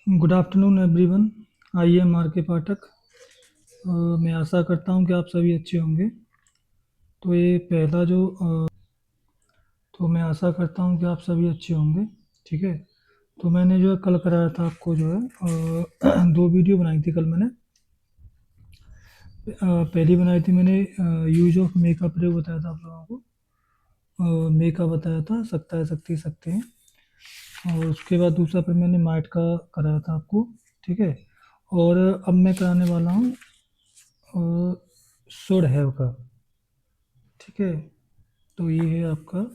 Good afternoon everyone. I am R K Pathak. मैं आशा करता हूँ कि आप सभी अच्छे होंगे। तो ये पहला जो तो मैं आशा करता हूँ कि आप सभी अच्छे होंगे। ठीक है। तो मैंने जो है कल कराया था आपको जो है दो वीडियो बनाई थी कल मैंने। पहली बनाई थी मैंने यूज ऑफ मे का प्रयोग बताया था आप लोगों को। मे का बताया था, सकता है सकती सकते हैं। और उसके बाद दूसरा फिर मैंने माइट का कराया था आपको। ठीक है। और अब मैं कराने वाला हूँ शुड हैव का। ठीक है। तो ये है आपका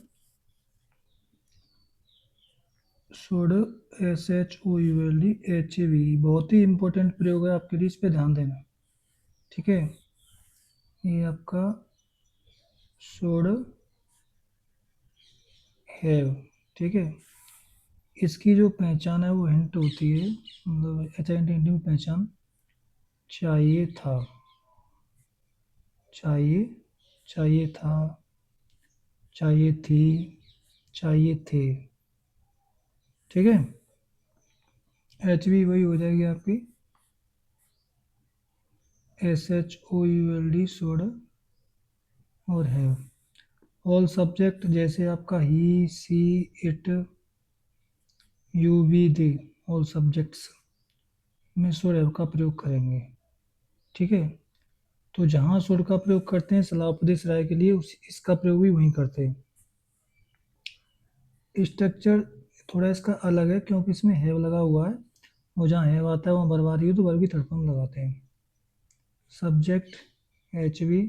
शुड, SHOULD HAV। बहुत ही इंपॉर्टेंट प्रयोग है आपके लिए, इस पे ध्यान देना। ठीक है। ये आपका शुड हैव। ठीक है। इसकी जो पहचान है वो हिंट होती है, मतलब HINT में पहचान। चाहिए था, चाहिए, चाहिए था, चाहिए थी, चाहिए थे। ठीक है। HV वही हो जाएगी आपकी SHOULD, शुड और हैव। ऑल सब्जेक्ट जैसे आपका he, she, it, you, we, they, all subjects में शुड हैव का प्रयोग करेंगे। ठीक है। तो जहाँ शुड का प्रयोग करते हैं सलाह राय के लिए, इसका प्रयोग भी वहीं करते हैं। स्ट्रक्चर थोड़ा इसका अलग है क्योंकि इसमें हैव लगा हुआ है, और जहाँ हैव आता है वहाँ बर्बादी हो तो वर्ब की थर्ड फॉर्म लगाते हैं। सब्जेक्ट HV,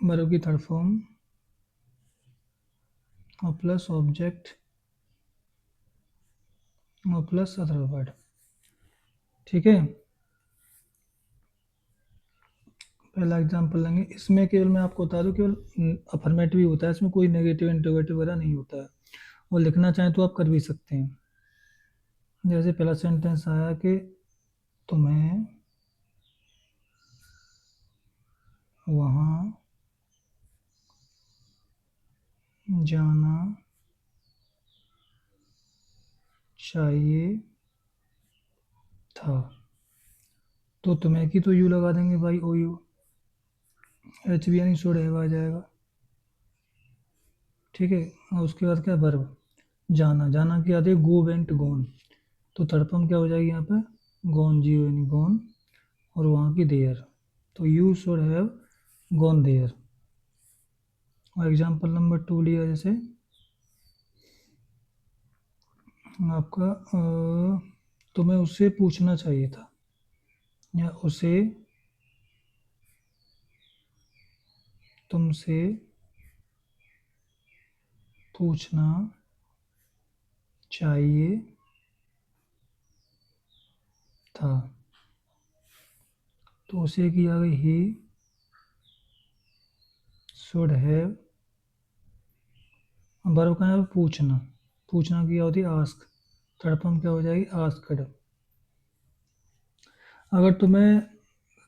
वर्ब की थर्ड फॉर्म और प्लस ऑब्जेक्ट और प्लस अदर वर्ड। ठीक है। पहला एग्जांपल लेंगे। इसमें केवल मैं आपको बता दूं, केवल अफर्मेटिव होता है, इसमें कोई नेगेटिव इंटरोगेटिव वगैरह नहीं होता है। और लिखना चाहें तो आप कर भी सकते हैं। जैसे पहला सेंटेंस आया कि तुम्हें वहाँ जाना चाहिए था। तो तुम्हें की तो यू लगा देंगे भाई, OU। HV यानी शुड हैव आ जाएगा। ठीक है। और उसके बाद क्या, वर्ब। जाना, जाना की आती है गो, वेंट, गोन। तो थर्ड फॉर्म क्या हो जाएगी यहाँ पे, गोन, जी यानी गोन, और वहाँ की देयर। तो you should have gone there. और एग्जाम्पल नंबर 2 लिया जैसे आपका तुम्हें उससे पूछना चाहिए था, या उसे तुमसे पूछना चाहिए था। तो उसे की आ गई ही शुड हैव। वर्ब का है पूछना, पूछना की क्या होती है आस्क। थर्ड फॉर्म क्या हो जाएगी, आस्क्ड। अगर तुम्हें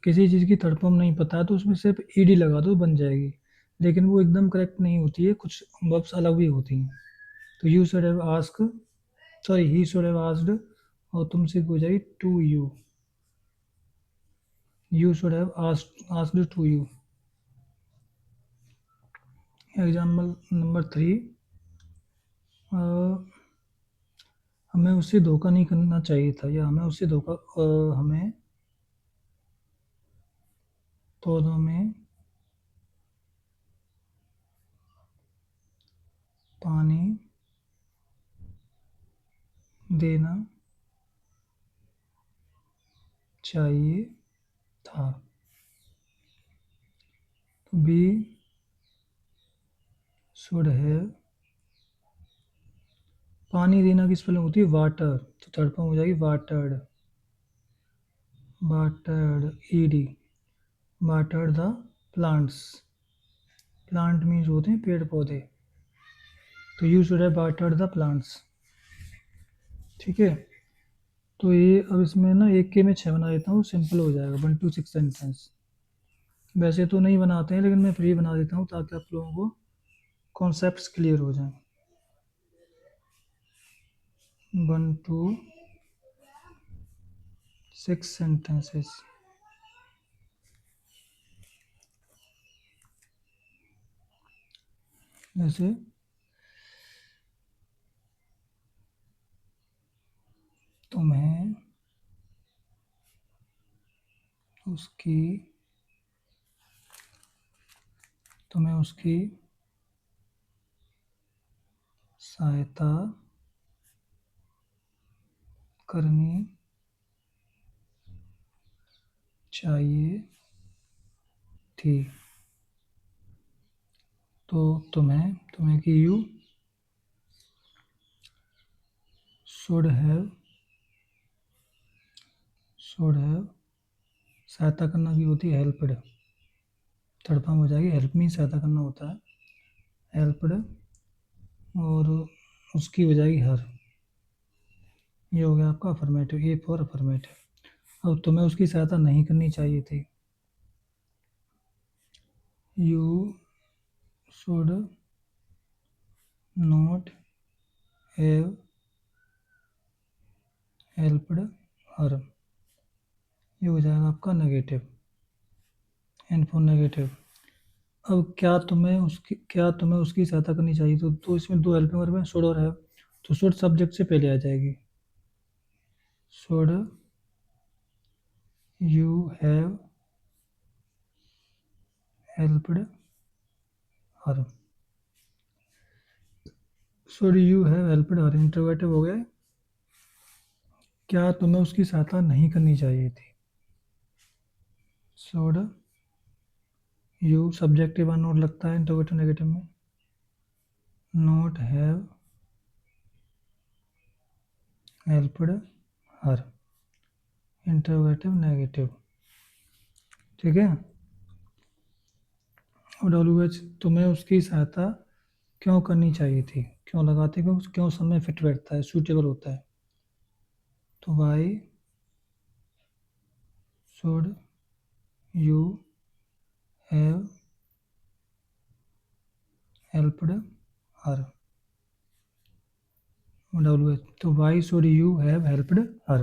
किसी चीज़ की थर्ड फॉर्म नहीं पता है तो उसमें सिर्फ ED लगा दो, बन जाएगी। लेकिन वो एकदम करेक्ट नहीं होती है, कुछ वर्ब्स अलग भी होती हैं। तो you should have ask, sorry he should have asked, और तुमसे हो जाएगी to you. You should have asked to you. Example number 3, हमें उससे धोखा नहीं करना चाहिए था, या हमें उससे धोखा हमें पौधों में पानी देना चाहिए था। तो बी शुड हैव, पानी देना की स्पेलिंग होती है वाटर, तो थर्ड फॉर्म हो जाएगी watered. Watered, ED, watered the plants. Plant means होते हैं पेड़ पौधे। तो you should have watered the plants. ठीक है। तो ये अब इसमें ना एक के मैं 6 बना देता हूँ, सिंपल हो जाएगा 1 to 6 सेंटेंस। वैसे तो नहीं बनाते हैं लेकिन मैं फ्री बना देता हूँ ताकि आप लोगों को कॉन्सेप्ट्स क्लियर हो जाएं। 1 to 6 sentences. जैसे तुम्हें उसकी सहायता करनी चाहिए थी। तो तुम्हें कि यू शुड हैव सहायता करना की होती है हेल्पड। थर्ड फॉर्म हो जाएगी हेल्प मी, सहायता करना होता है हेल्पड, और उसकी हो जाएगी हर। ये हो गया आपका अफर्मेटिव, ए फॉर अफर्मेटिव। अब तुम्हें उसकी सहायता नहीं करनी चाहिए थी। You should not have helped her. ये हो जाएगा आपका नेगेटिव, एन फॉर नेगेटिव। अब क्या तुम्हें उसकी सहायता करनी चाहिए, तो इसमें दो हेल्पिंग वर्ब है, शुड और हैव। तो शुड सब्जेक्ट से पहले आ जाएगी। Should you have helped her. Should you have helped her interrogative हो गया। क्या तुम्हें उसकी सहायता नहीं करनी चाहिए थी। शुड यू सब्जेक्टिव और नोट लगता है इंटरोगेटिव नेगेटिव में। Note have helped her interrogative negative. ठीक है। और डब्ल्यू एच तुम्हें उसकी सहायता क्यों करनी चाहिए थी, क्यों लगाते, क्यों समय फिट बैठता है, सूटेबल होता है। तो why should you have helped her. W H, तो why should you have helped her.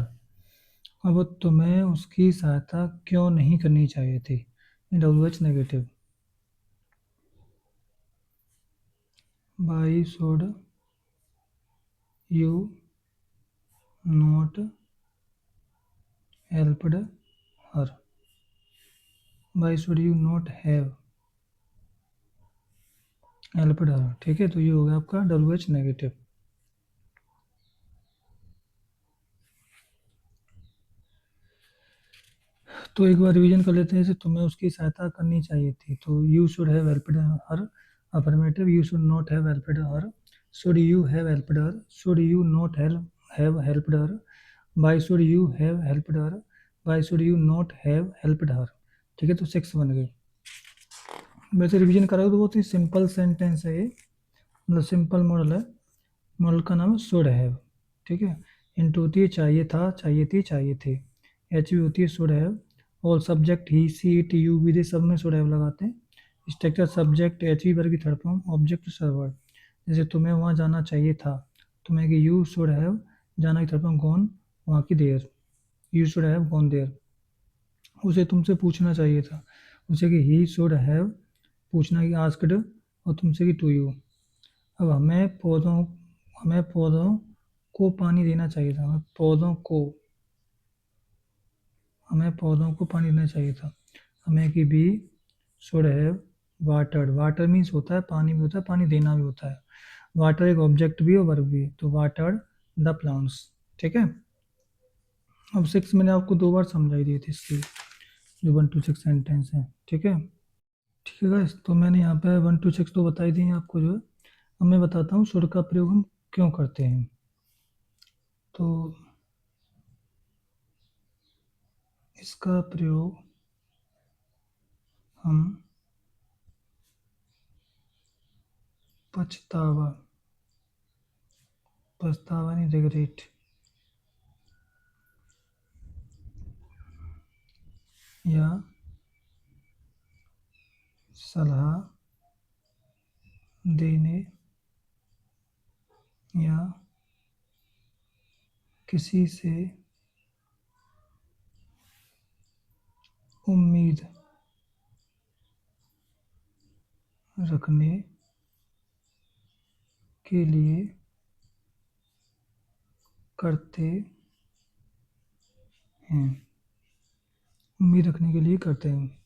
अब तुम्हें उसकी सहायता क्यों नहीं करनी चाहिए थी, W H negative. Why should you not helped her. Why should you not have helped her. ठीक है, तो ये हो गया आपका डब्ल्यू एच नेगेटिव। तो एक बार रिवीजन कर लेते हैं, जैसे तुम्हें उसकी सहायता करनी चाहिए थी, तो you should have helped her affirmative, you should not have helped her. Should you have helped her, should you not have helped her. Why should you have helped her, why should you not have helped her. ठीक है, तो 6 बन गए। वैसे revision कराओ तो बहुत ही simple sentence है ये, मतलब सिंपल मॉडल है। मॉडल का नाम है शुड हैव। ठीक है। इंटू होती है चाहिए था, चाहिए थी, चाहिए थे। एच भी होती है शुड हैव। और subject he, she, it, you, we, they सब में शुड हैव लगाते हैं। स्ट्रक्चर सब्जेक्ट एच वी वर्ग की थर्ड फॉर्म, ऑब्जेक्ट सर्वर। जैसे तुम्हें वहाँ जाना चाहिए था, तुम्हें कि यू शुड हैव, जाना की थर्ड फॉर्म गॉन, वहाँ की there, you should have gone there. उसे तुमसे पूछना चाहिए था, उसे कि ही शुड हैव, पूछना कि आस्क्ड, और तुमसे कि टू यू। अब हमें पौधों को पानी देना चाहिए था, हमें पौधों को पानी देना चाहिए था। हमें कि we should have watered, water means होता है पानी भी होता है, पानी देना भी होता है। वाटर एक ऑब्जेक्ट भी है, वर्ब भी है, तो वाटर्ड द प्लांट्स। ठीक है। अब 6 मैंने आपको 2 बार समझाई दी थी इसकी, जो 1 to 6 सेंटेंस है। ठीक है। ठीक है गाइस, तो मैंने यहाँ पे 1 to 6 तो बताई दी है आपको जो है। अब मैं बताता हूँ शुड का प्रयोग हम क्यों करते हैं। तो इसका प्रयोग हम पछतावा, पछतावा नहीं, रिग्रेट, या सलाह देने, या किसी से उम्मीद रखने के लिए करते हैं। उम्मीद रखने के लिए करते हैं।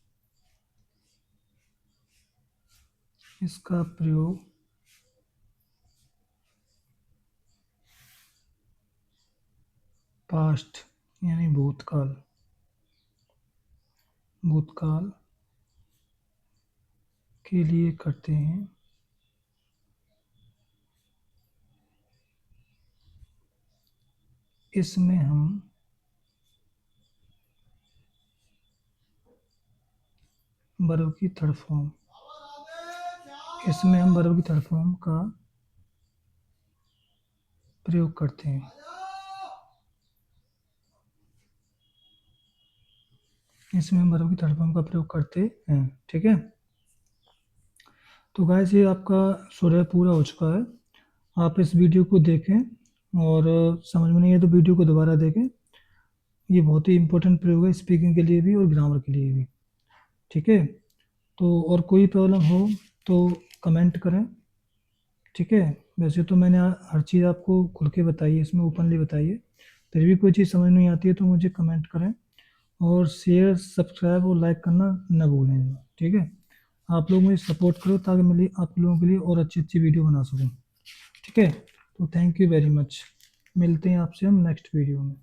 इसका प्रयोग पास्ट यानी भूतकाल के लिए करते हैं। इसमें हम वर्ब की थर्ड फॉर्म का प्रयोग करते हैं। इसमें हम वर्ब की थर्ड फॉर्म का प्रयोग करते हैं। ठीक है, तो गाइस ये आपका सूर्य पूरा हो चुका है। आप इस वीडियो को देखें और समझ में नहीं है तो वीडियो को दोबारा देखें। ये बहुत ही इंपॉर्टेंट प्रयोग है स्पीकिंग के लिए भी और ग्रामर के लिए भी। ठीक है, तो और कोई प्रॉब्लम हो तो कमेंट करें। ठीक है, वैसे तो मैंने हर चीज़ आपको खुल के बताई है, इसमें ओपनली बताई है। फिर भी कोई चीज़ समझ नहीं आती है तो मुझे कमेंट करें और शेयर सब्सक्राइब और लाइक करना न भूलें। ठीक है, आप लोग मुझे सपोर्ट करो ताकि मैं आप लोगों के लिए और अच्छी अच्छी वीडियो बना सकूँ। ठीक है, तो थैंक यू वेरी मच। मिलते हैं आपसे हम नेक्स्ट वीडियो में।